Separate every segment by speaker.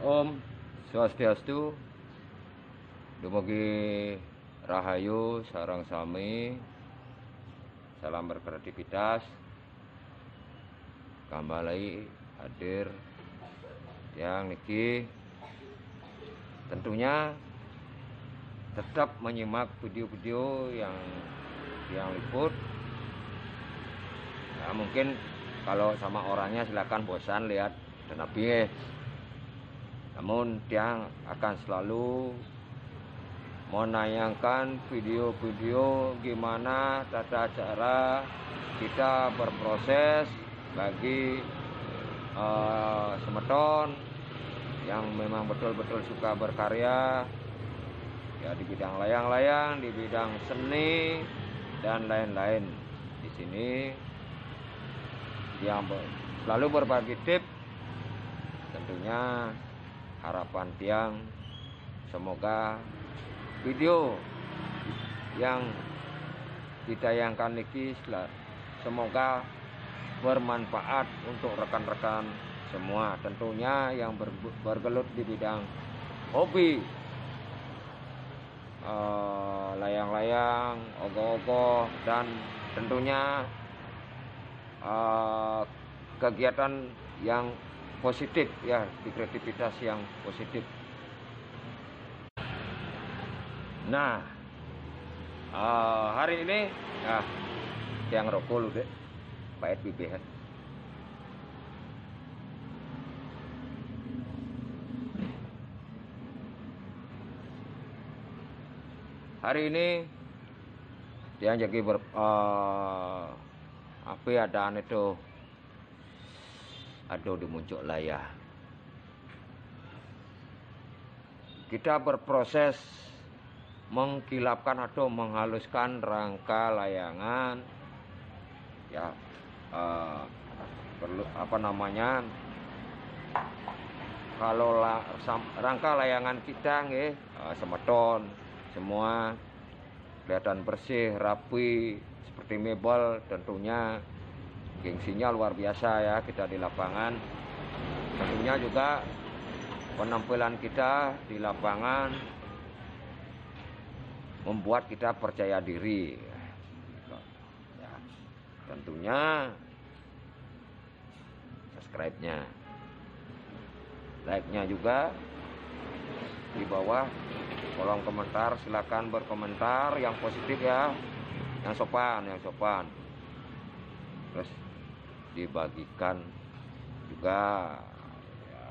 Speaker 1: Om Swastiastu, dumugi rahayu sareng sami, salam berkreativitas, kembali hadir yang niki tentunya tetap menyimak video-video yang liput. Ya, mungkin kalau sama orangnya silakan bosan lihat dan habis. Namun dia akan selalu menayangkan video-video gimana tata cara kita berproses bagi semeton yang memang betul-betul suka berkarya ya di bidang layang-layang, di bidang seni dan lain-lain. Di sini yang selalu berbagi tips, tentunya harapan tiang semoga video yang ditayangkan niki semoga bermanfaat untuk rekan-rekan semua, tentunya yang bergelut di bidang hobi layang-layang, ogoh-ogoh, dan tentunya kegiatan yang positif ya, di kreativitas yang positif. Nah, hari ini yang rokok lu deh, pahit bibir. Hari ini dia jadi apa ada itu aduh dimuncul layar. Kita berproses mengkilapkan atau menghaluskan rangka layangan ya, perlu apa namanya, kalau rangka layangan kita nggih semeton semua kelihatan bersih, rapi seperti mebel, tentunya gengsinya luar biasa ya kita di lapangan. Tentunya juga penampilan kita di lapangan membuat kita percaya diri ya, tentunya subscribe-nya, like-nya juga di bawah kolom komentar, silakan berkomentar yang positif ya, yang sopan, terus dibagikan juga ya.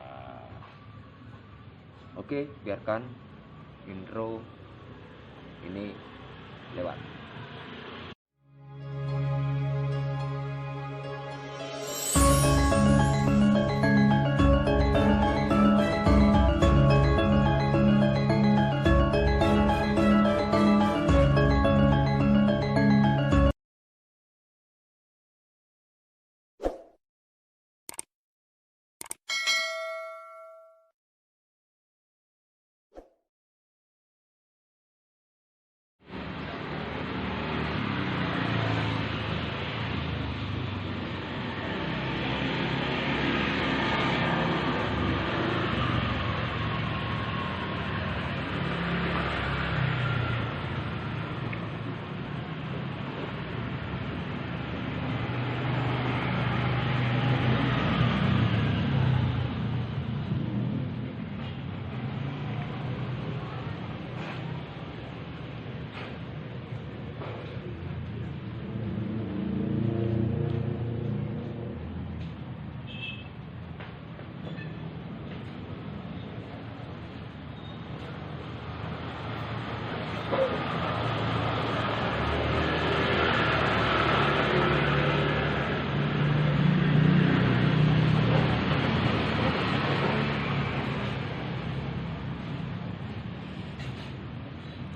Speaker 1: Oke, biarkan intro ini lewat.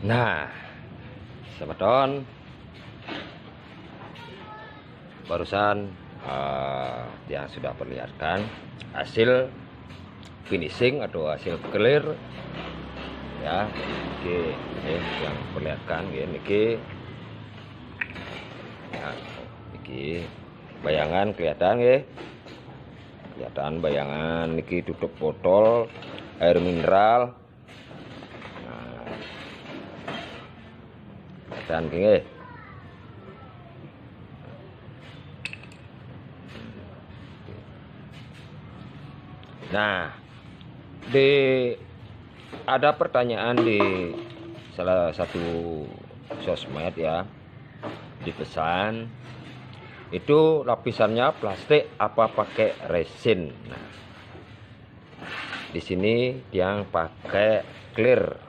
Speaker 1: Nah, semeton barusan yang sudah perlihatkan hasil finishing atau hasil clear ya, ini yang perlihatkan ini ya, ini bayangan kelihatan ya, kelihatan bayangan niki tutup botol air mineral. Dan gini. Nah, ada pertanyaan di salah satu sosmed ya, dipesan itu lapisannya plastik apa pakai resin. Nah, di sini yang pakai clear.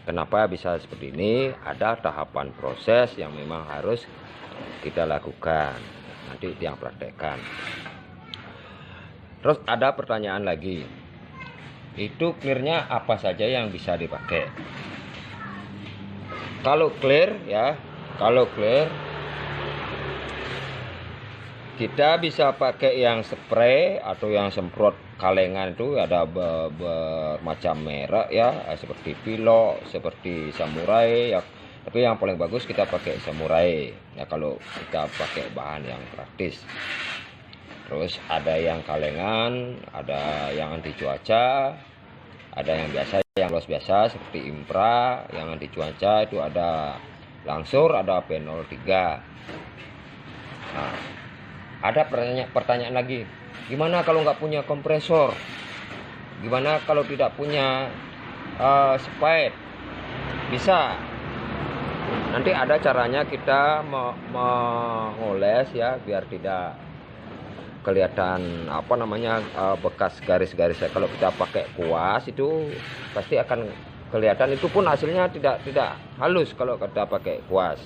Speaker 1: Kenapa bisa seperti ini? Ada tahapan proses yang memang harus kita lakukan. Nanti yang praktekkan. Terus ada pertanyaan lagi, itu clearnya apa saja yang bisa dipakai? Kalau clear ya, kalau clear kita bisa pakai yang spray atau yang semprot kalengan. Itu ada bermacam merek ya, seperti Pilok, seperti Samurai ya. Tapi yang paling bagus kita pakai Samurai ya, kalau kita pakai bahan yang praktis. Terus ada yang kalengan, ada yang anti cuaca, ada yang biasa, yang luas biasa seperti Impra. Yang anti cuaca itu ada Langsur, ada P03. Nah, ada pertanyaan lagi, gimana kalau nggak punya kompresor? Gimana kalau tidak punya spade? Bisa. Nanti ada caranya kita mengoles ya, biar tidak kelihatan apa namanya bekas garis-garis. Kalau kita pakai kuas itu pasti akan kelihatan, itu pun hasilnya tidak halus kalau kita pakai kuas.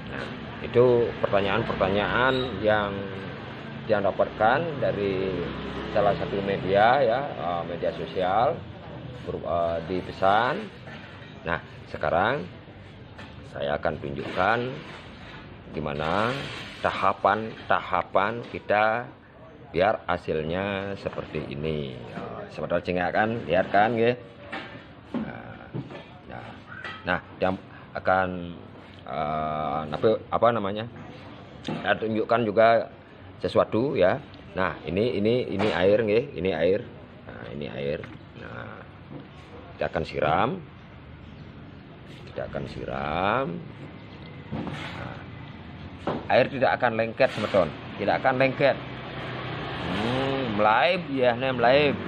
Speaker 1: Nah, itu pertanyaan-pertanyaan yang dapatkan dari salah satu media ya, media sosial di pesan. Nah, sekarang saya akan tunjukkan gimana tahapan kita biar hasilnya seperti ini. Sebentar cengak kan, lihat kan ya. Nah, yang akan apa namanya? Saya tunjukkan juga sesuatu ya. Nah, ini air nggih, ini air. Nah, ini air. Nah, kita akan siram. Nah, air tidak akan lengket teman-teman, tidak akan lengket. Melaib ya, nih melaib.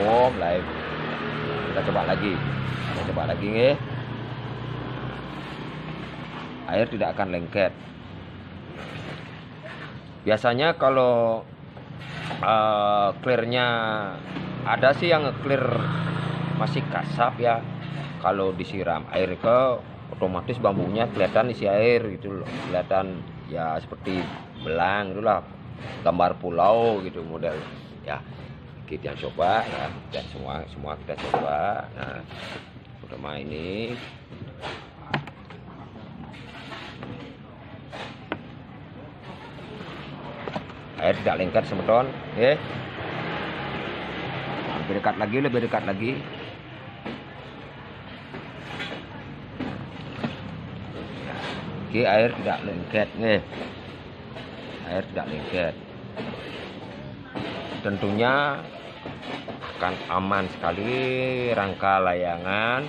Speaker 1: Oh, melaib. Kita coba lagi nggih. Air tidak akan lengket. Biasanya kalau clearnya ada sih yang clear masih kasap ya. Kalau disiram air ke otomatis bambunya kelihatan isi air gitu loh, kelihatan ya seperti belang itulah, gambar pulau gitu model ya. Kita coba ya, dan semua kita coba. Nah, pertama ini air tidak lengket semeton ya. Lebih dekat lagi. Oke, air tidak lengket nih. Air tidak lengket. Tentunya akan aman sekali rangka layangan,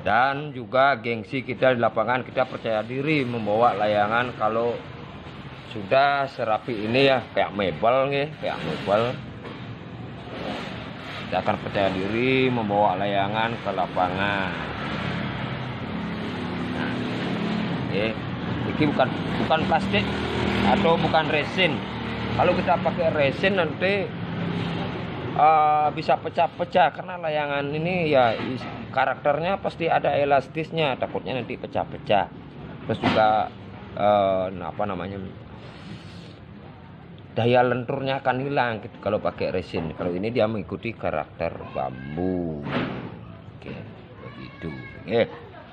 Speaker 1: dan juga gengsi kita di lapangan. Kita percaya diri membawa layangan kalau sudah serapi ini ya, kayak mebel nih, kayak mebel. Kita akan percaya diri membawa layangan ke lapangan. Ini bukan plastik atau bukan resin. Kalau kita pakai resin nanti bisa pecah-pecah, karena layangan ini ya karakternya pasti ada elastisnya, takutnya nanti pecah-pecah. Terus juga apa namanya, daya lenturnya akan hilang gitu kalau pakai resin. Kalau ini dia mengikuti karakter bambu. Oke, begitu.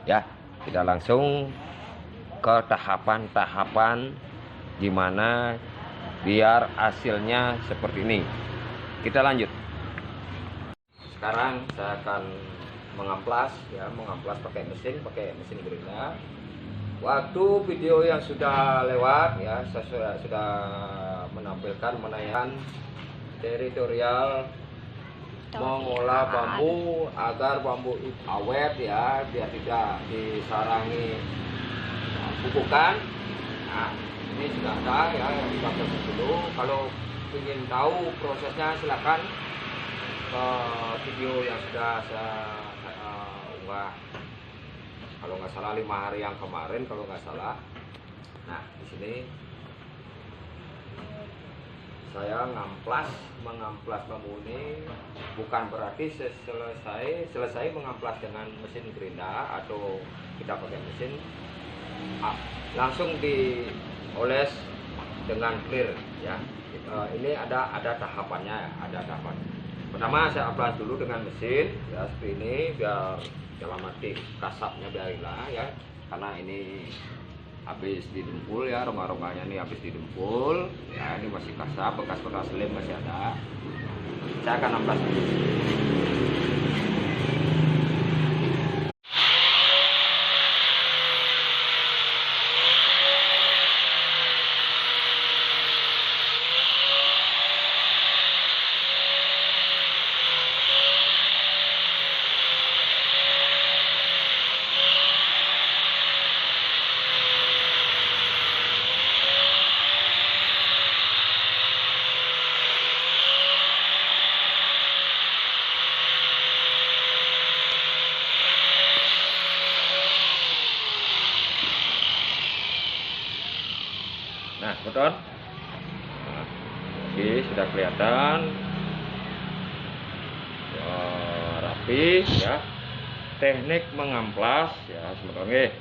Speaker 1: Ya, kita langsung ke tahapan-tahapan gimana biar hasilnya seperti ini. Kita lanjut. Sekarang saya akan mengamplas pakai mesin gerinda. Waktu video yang sudah lewat ya, saya sudah menayangkan teritorial mengolah bambu agar bambu itu awet ya, biar tidak disarangi pupukan. Nah, ini sudah ada ya yang kita proses dulu. Kalau ingin tahu prosesnya silakan ke video yang sudah saya unggah, kalau nggak salah 5 hari yang kemarin kalau nggak salah. Nah, di sini saya mengamplas bambu ini bukan berarti selesai mengamplas dengan mesin gerinda atau kita pakai mesin langsung dioles dengan clear ya. Ini ada tahapannya, ada tahapan. Pertama saya amplas dulu dengan mesin ya, seperti ini, biar dalam arti kasapnya biar hilang ya, karena ini habis didempul ya, rongga-rongganya ini habis didempul ya, ini masih kasar, bekas-bekas lem masih ada. Saya akan amplas dulu. Nah, betul. Nah, oke, sudah kelihatan ya, rapi ya. Teknik mengamplas ya, sebenarnya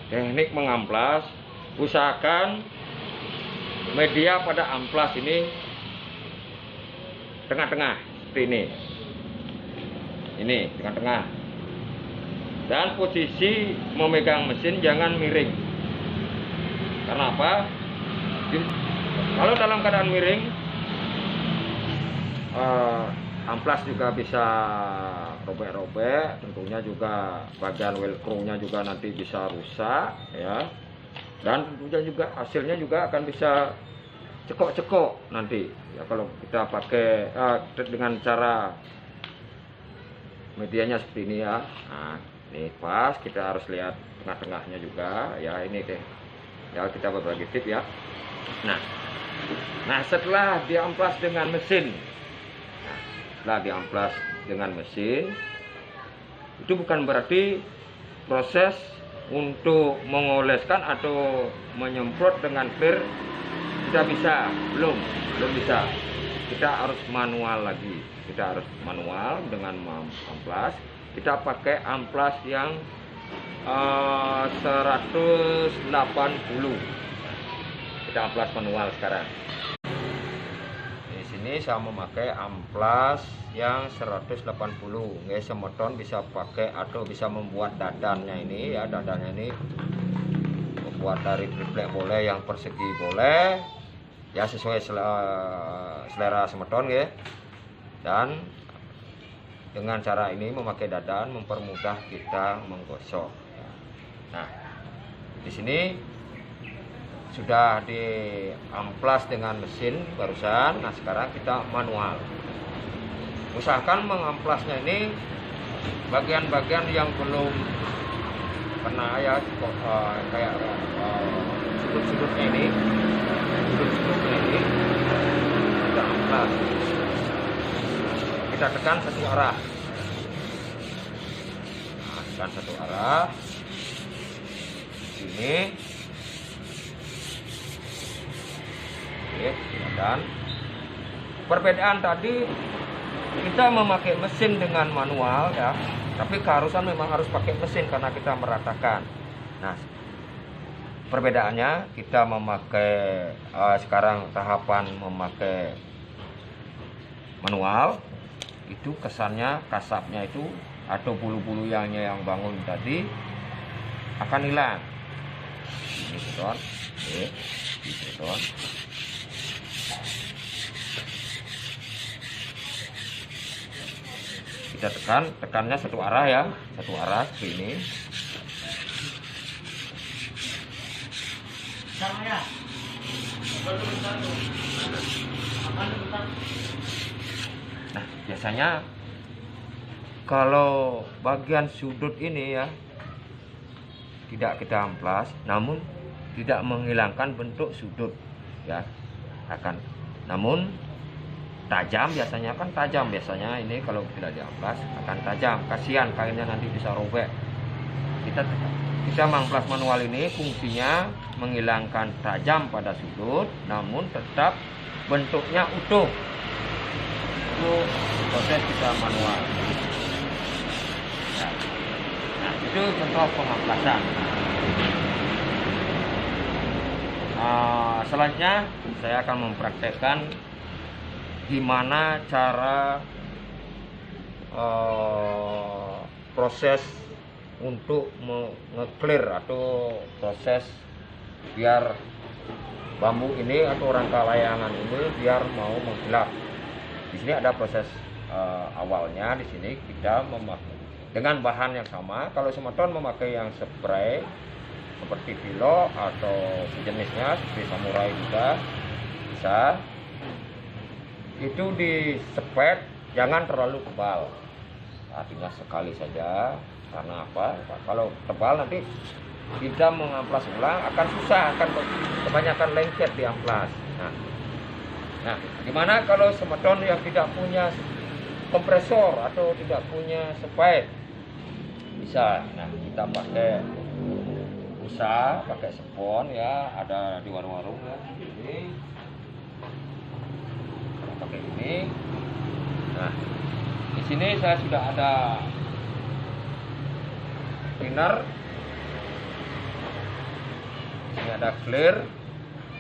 Speaker 1: teknik mengamplas, usahakan media pada amplas ini tengah-tengah seperti ini. Ini tengah-tengah. Dan posisi memegang mesin jangan miring. Karena apa? Kalau dalam keadaan miring, amplas juga bisa robek-robek, tentunya juga bagian velcro-nya juga nanti bisa rusak ya, dan tentunya juga hasilnya juga akan bisa cekok-cekok nanti ya, kalau kita pakai dengan cara medianya seperti ini ya. Nah, ini pas, kita harus lihat tengah-tengahnya juga ya, ini deh ya, kita berbagi tip ya. Nah, setelah diamplas dengan mesin, itu bukan berarti proses untuk mengoleskan atau menyemprot dengan clear tidak bisa, belum bisa. Kita harus manual lagi, kita harus manual dengan amplas. Kita pakai amplas yang 180. Kita amplas manual sekarang. Di sini saya memakai amplas yang 180. Nggak semeton bisa pakai atau bisa membuat dadannya ini ya, dadannya ini membuat dari triplek boleh, yang persegi boleh ya, sesuai selera semeton ya. Dan dengan cara ini memakai dadan mempermudah kita menggosok. Nah, di sini sudah diamplas dengan mesin barusan. Nah, sekarang kita manual. Usahakan mengamplasnya ini bagian-bagian yang belum kena ya, kayak sudut-sudutnya ini, kita amplas. Kita tekan satu arah. Nah, tekan satu arah. Ini. Dan perbedaan tadi kita memakai mesin dengan manual ya, tapi keharusan memang harus pakai mesin karena kita meratakan. Nah, perbedaannya kita memakai sekarang tahapan memakai manual itu kesannya, kasapnya itu atau bulu-bulu yang bangun tadi akan hilang. Ini betul. Oke, betul. Kita tekannya satu arah ya, satu arah seperti ini. Nah, biasanya kalau bagian sudut ini ya tidak kita amplas, namun tidak menghilangkan bentuk sudut ya, namun tajam, biasanya kan tajam, biasanya ini kalau tidak diamplas akan tajam, kasihan kainnya nanti bisa robek. Kita mengamplas manual ini fungsinya menghilangkan tajam pada sudut, namun tetap bentuknya utuh. Itu proses kita manual. Nah, itu contoh pengamplasan. Selanjutnya saya akan mempraktekkan gimana cara proses untuk nge-clear atau proses biar bambu ini atau rangka layangan ini biar mau mengkilap. Di sini ada proses awalnya. Di sini kita memakai dengan bahan yang sama. Kalau semeton memakai yang spray seperti Vilo atau sejenisnya seperti Samurai juga bisa. Itu disepet, jangan terlalu tebal, artinya sekali saja. Karena apa? Kalau tebal nanti kita mengamplas ulang akan susah, akan kebanyakan lengket di amplas. Nah, gimana kalau semeton yang tidak punya kompresor atau tidak punya spade? Bisa. Nah, kita pakai busa, pakai spon ya, ada di warung-warung ya. Ini pakai ini. Nah, di sini saya sudah ada cleaner. Ini ada clear.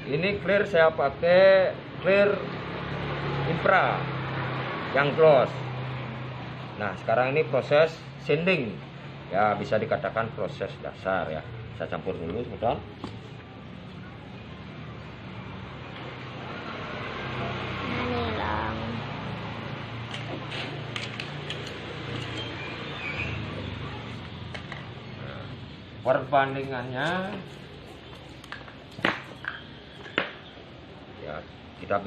Speaker 1: Ini clear saya pakai clear infra yang gloss. Nah, sekarang ini proses sanding. Ya, bisa dikatakan proses dasar ya. Saya campur dulu sebentar. Perbandingannya ya, kita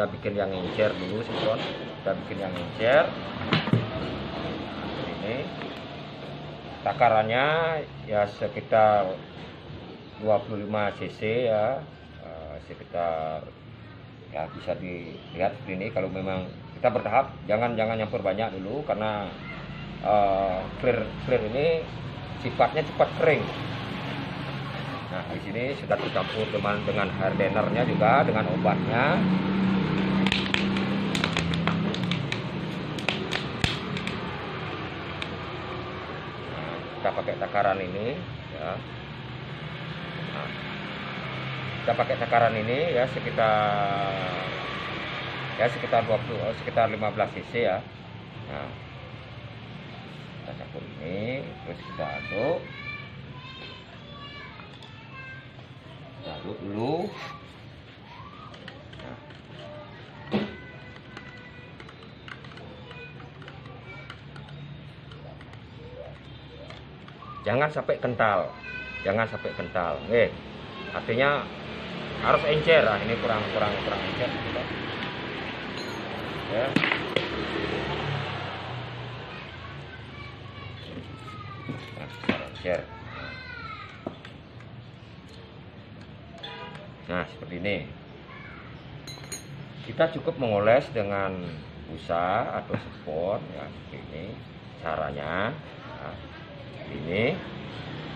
Speaker 1: bikin yang encer dulu sempron. Kita bikin yang encer. Ini takarannya ya sekitar 25 cc ya, sekitar ya bisa dilihat ini. Kalau memang kita bertahap, jangan nyampur banyak dulu karena clear ini sifatnya cepat kering. Nah, di sini sudah tercampur dengan hardenernya juga, dengan obatnya. Nah, kita pakai takaran ini ya. Nah, kita pakai takaran ini ya sekitar 15 cc ya. Nah, kita campur ini, terus kita aduk dulu. Nah, jangan sampai kental, artinya harus encer. Nah, ini kurang encer gitu. Ya. Nah, seperti ini. Kita cukup mengoles dengan busa atau spon ya, seperti ini caranya. Nah, ini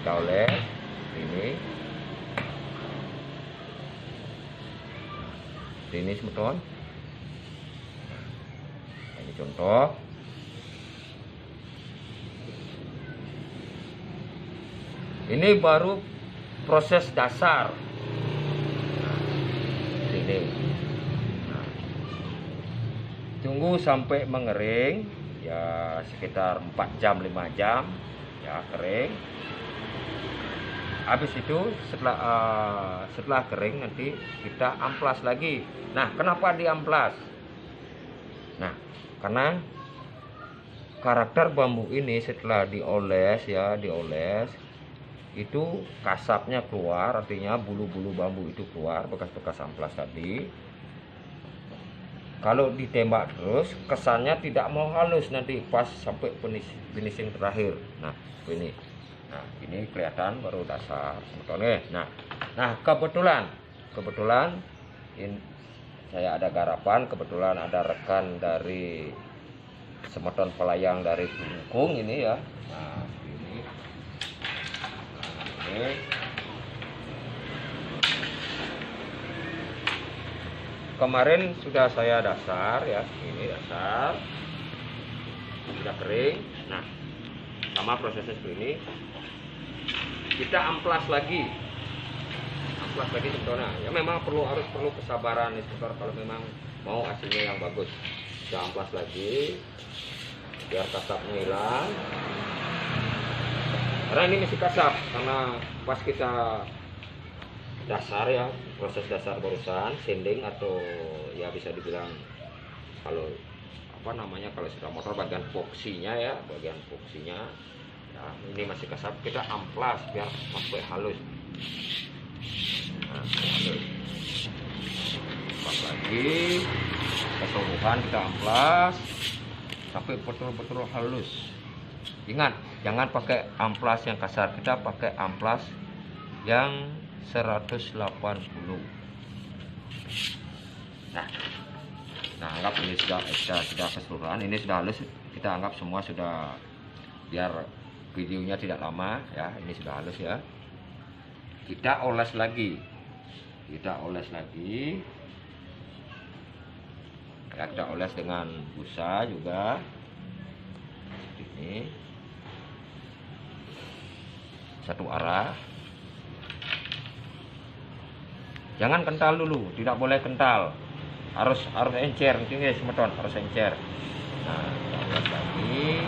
Speaker 1: kita oles ini semeton. Nah, ini contoh. Ini baru proses dasar. Ini. Nah, tunggu sampai mengering ya, sekitar 4 jam 5 jam ya, kering. Habis itu setelah kering nanti kita amplas lagi. Nah, kenapa diamplas? Nah, karena karakter bambu ini setelah dioles itu kasapnya keluar, artinya bulu-bulu bambu itu keluar, bekas-bekas amplas tadi. Kalau ditembak terus kesannya tidak mau halus nanti pas sampai finishing terakhir. Nah ini, nah ini kelihatan baru dasar sebetulnya. Nah kebetulan ini saya ada garapan, kebetulan ada rekan dari semeton pelayang dari Kelungkung ini ya. Nah ini, nah, ini. Kemarin sudah saya dasar ya, ini dasar sudah kering. Nah sama prosesnya seperti ini, kita amplas lagi sebetulnya ya. Memang harus perlu kesabaran instruktur kalau memang mau hasilnya yang bagus. Kita amplas lagi biar kasapnya hilang, karena ini masih kasap karena pas kita dasar ya, proses dasar barusan sanding atau ya bisa dibilang kalau apa namanya, kalau sudah motor bagian boxinya ya, ya ini masih kasar, kita amplas biar sampai halus. Nah, halus lagi keseluruhan, kita amplas sampai betul-betul halus. Ingat, jangan pakai amplas yang kasar, kita pakai amplas yang 180. Nah anggap ini sudah keseluruhan, ini sudah halus, kita anggap semua sudah, biar videonya tidak lama ya, ini sudah halus ya. Kita oles lagi ya, kita oles dengan busa juga seperti ini, satu arah. Jangan kental dulu, tidak boleh kental, harus encer, ini semeton harus encer. Nah, kita lagi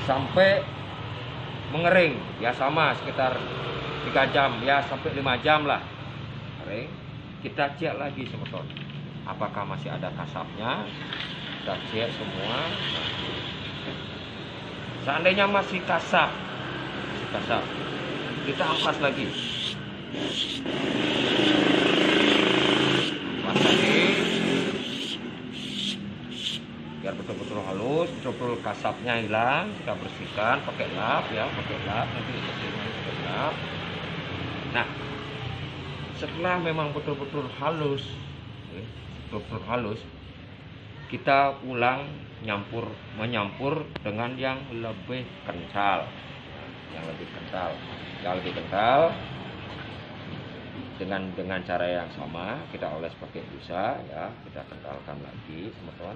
Speaker 1: sampai mengering ya, sama sekitar 3 jam ya, sampai 5 jam lah kering. Kita cek lagi semeton apakah masih ada kasapnya, kita cek semua. Seandainya masih kasap, kita amplas lagi. Amplas lagi biar betul-betul halus, betul-betul kasapnya hilang. Kita bersihkan pakai lap ya, nanti bersihkan pakai lap. Nah setelah memang betul-betul halus, kita ulang menyampur dengan yang lebih kental, dengan cara yang sama. Kita oles pakai busa ya, kita kentalkan lagi teman-teman.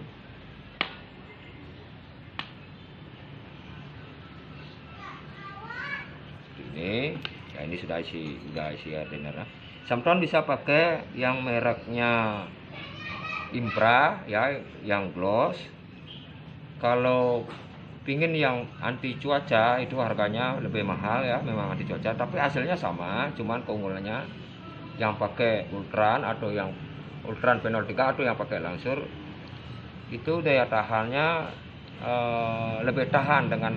Speaker 1: Ini ya, ini sudah isi hardener. Samton bisa pakai yang mereknya Impra ya, yang gloss. Kalau pingin yang anti cuaca itu harganya lebih mahal ya, memang anti cuaca, tapi hasilnya sama, cuman keunggulannya yang pakai Ultran atau yang Ultran P03 atau yang pakai Langsur itu daya tahannya lebih tahan dengan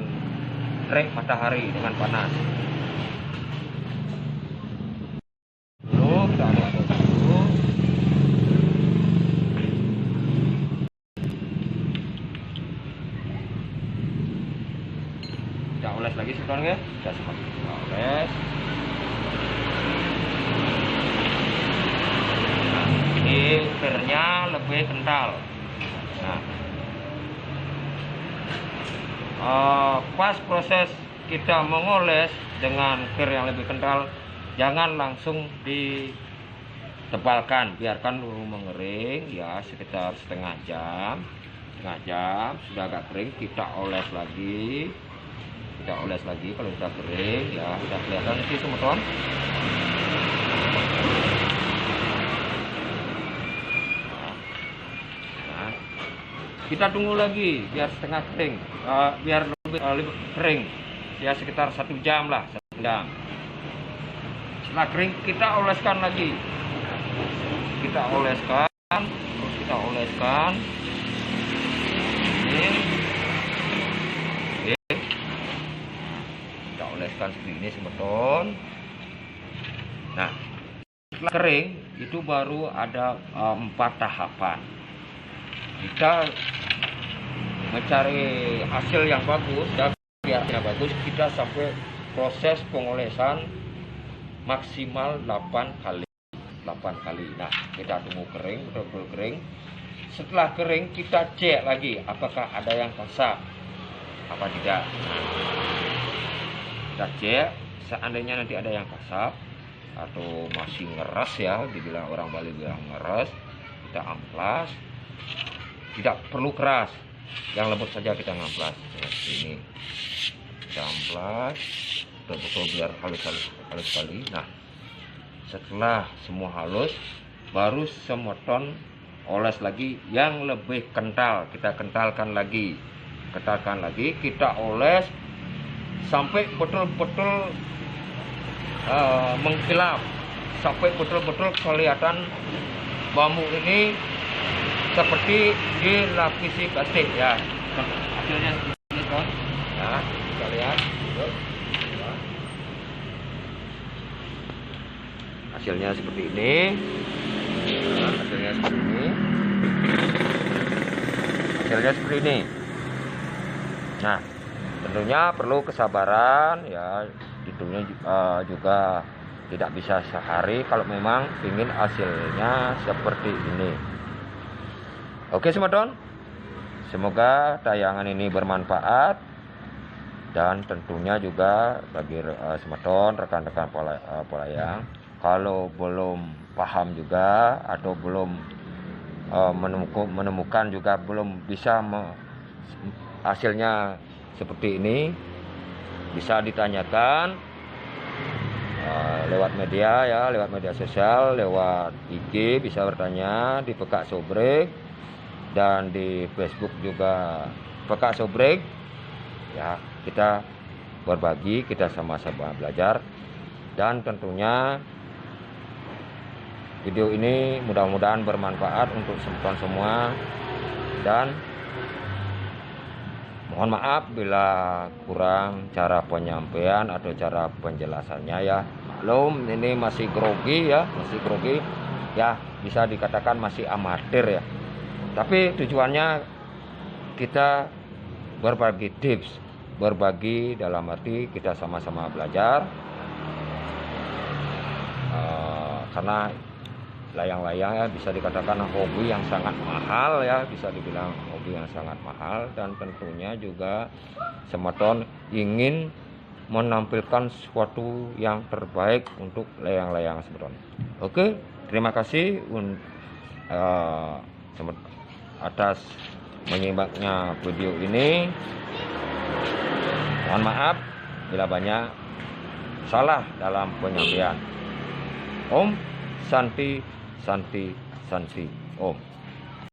Speaker 1: terik matahari, dengan panas. Kita aduk dulu. Kita oles lagi sebetulnya, kita oles. Nah, ini kirnya lebih kental. Nah, pas proses kita mengoles dengan kir yang lebih kental, jangan langsung ditebalkan, biarkan dulu mengering ya, sekitar setengah jam. Sudah agak kering, kita oles lagi. Kalau sudah kering ya, sudah kelihatan sih teman-teman. Nah, kita tunggu lagi biar setengah kering, biar lebih kering ya, sekitar 1 jam lah, 1 jam. Setelah kering kita oleskan lagi, kita oleskan ini, kita oleskan seperti ini semeton. Nah Setelah kering itu baru ada 4 tahapan. Kita mencari hasil yang bagus dan biarnya bagus, kita sampai proses pengolesan maksimal 8 kali. Nah, kita tunggu kering, betul-betul kering. Setelah kering kita cek lagi apakah ada yang kasar apa tidak. Kita cek, seandainya nanti ada yang kasar atau masih ngeres ya, dibilang orang Bali bilang ngeres, kita amplas. Tidak perlu keras, yang lembut saja kita ngamplas seperti ini. Kita amplas betul-betul biar halus sekali. Nah, setelah semua halus, baru semeton oles lagi yang lebih kental. Kita kentalkan lagi, kita oles sampai betul-betul mengkilap, sampai betul-betul kelihatan bambu ini seperti dilapisi batik ya. Hasilnya seperti ini, ya, kita lihat. Hasilnya seperti ini. Nah, tentunya perlu kesabaran ya. Tentunya juga tidak bisa sehari kalau memang ingin hasilnya seperti ini. Oke semedon, semoga tayangan ini bermanfaat dan tentunya juga bagi semedon rekan-rekan pelayang, kalau belum paham juga atau belum menemukan juga belum bisa hasilnya seperti ini, bisa ditanyakan lewat media ya, lewat media sosial, lewat IG bisa bertanya di Pekak Sobrek dan di Facebook juga Pekak Sobrek ya. Kita berbagi, kita sama-sama belajar, dan tentunya video ini mudah-mudahan bermanfaat untuk semua, dan mohon maaf bila kurang cara penyampaian atau cara penjelasannya ya. Maklum ini masih grogi ya, bisa dikatakan masih amatir ya. Tapi tujuannya kita berbagi tips, berbagi dalam arti kita sama-sama belajar. Karena layang-layang ya bisa dikatakan hobi yang sangat mahal ya, bisa dibilang hobi yang sangat mahal, dan tentunya juga semedon ingin menampilkan sesuatu yang terbaik untuk layang-layang semedon. Oke, terima kasih atas menyimaknya video ini. Mohon maaf bila banyak salah dalam penyampaian. Om Santi Om.